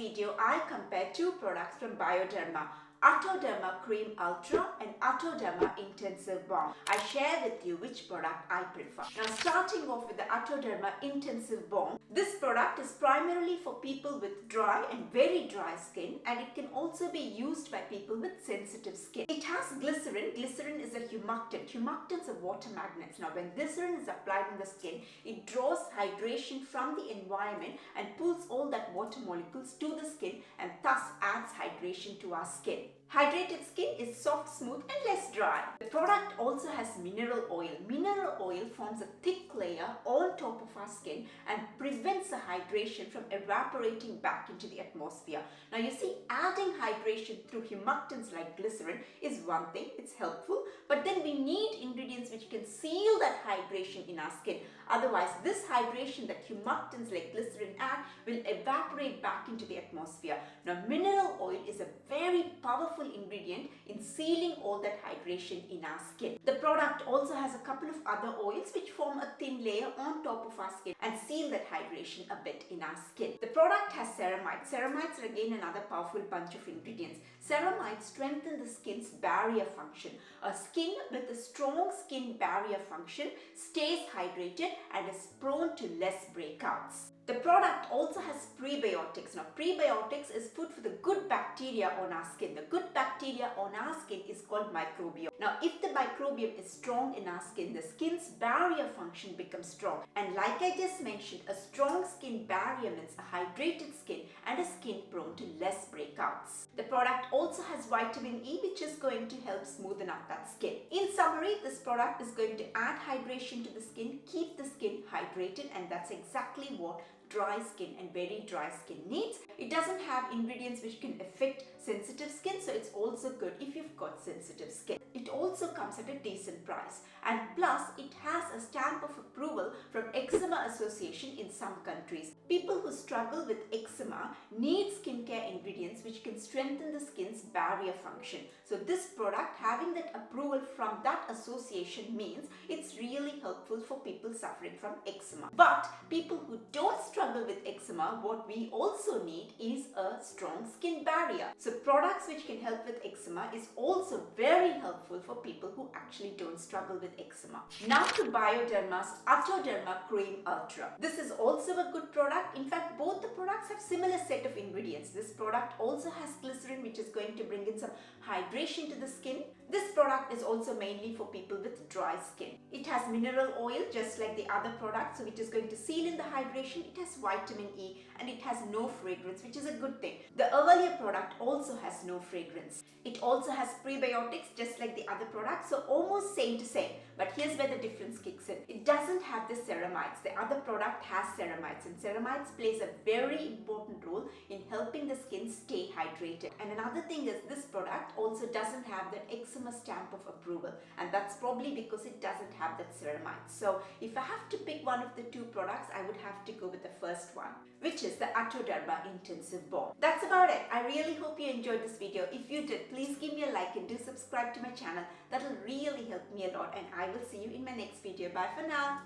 video, I compare two products from Bioderma, Atoderm Cream Ultra and Atoderm Intensive Balm. I share with you which product I prefer. Now starting off with the Atoderm Intensive Balm, this product is primarily for people with dry and very dry skin, and it can also be used by people with sensitive skin. It has glycerin. Glycerin is a humectant. Humectants are water magnets. Now when glycerin is applied on the skin, it draws hydration from the environment and pulls all that water molecules to the skin and thus adds hydration to our skin. Hydrated skin is soft, smooth and less dry. The product also has mineral oil. Mineral oil forms a thick layer on top of our skin and prevents the hydration from evaporating back into the atmosphere. Now you see, adding hydration through humectants like glycerin is one thing, it's helpful, but then we need ingredients which can seal that hydration in our skin. Otherwise, this hydration that humectants like glycerin add will evaporate back into the atmosphere. Now mineral oil is a very powerful ingredient in sealing all that hydration in our skin. The product also has a couple of other oils which form a thin layer on top of our skin and seal that hydration a bit in our skin. The product has ceramides. Ceramides are again another powerful bunch of ingredients. Ceramides strengthen the skin's barrier function. A skin with a strong skin barrier function stays hydrated and is prone to less breakouts. The product also has prebiotics. Now, prebiotics is food for the good bacteria on our skin. The good bacteria on our skin is called microbiome. Now, if the microbiome is strong in our skin, the skin's barrier function becomes strong. And like I just mentioned, a strong skin barrier means a hydrated skin and a skin prone to less breakouts. The product also has vitamin E, which is going to help smoothen up that skin. In summary, this product is going to add hydration to the skin, keep the skin hydrated, and that's exactly what dry skin and very dry skin needs. It doesn't have ingredients which can affect sensitive skin, so it's also good if you've got sensitive skin. It also comes at a decent price, and plus it has a stamp of approval from Eczema Association in some countries. People who struggle with eczema need skincare ingredients which can strengthen the skin's barrier function. So this product having that approval from that association means it's really helpful for people suffering from eczema. But people who don't struggle with eczema, what we also need is a strong skin barrier. So products which can help with eczema is also very helpful for people who actually don't struggle with eczema. Now to Bioderma's Atoderm Cream Ultra. This is also a good product. In fact, both the products have similar set of ingredients. This product also has glycerin, which is going to bring in some hydration to the skin. This product is also mainly for people with dry skin. It has mineral oil just like the other product, so it is going to seal in the hydration. It has vitamin E and it has no fragrance, which is a good thing. The earlier product also has no fragrance. It also has prebiotics just like the other product, so almost same to same. But here's where the difference kicks in. It doesn't have the ceramides. The other product has ceramides, and ceramides plays a very important role in helping the skin stay hydrated. And another thing is this product also doesn't have that eczema stamp of approval, and that's probably because it doesn't have that ceramide. So if I have to pick one of the two products, I would have to go with the first one, which is the Atoderm Intensive Balm. That's about it. I really hope you enjoyed this video. If you did, please give me a like and do subscribe to my channel. That'll really help me a lot, and I will see you in my next video. Bye for now.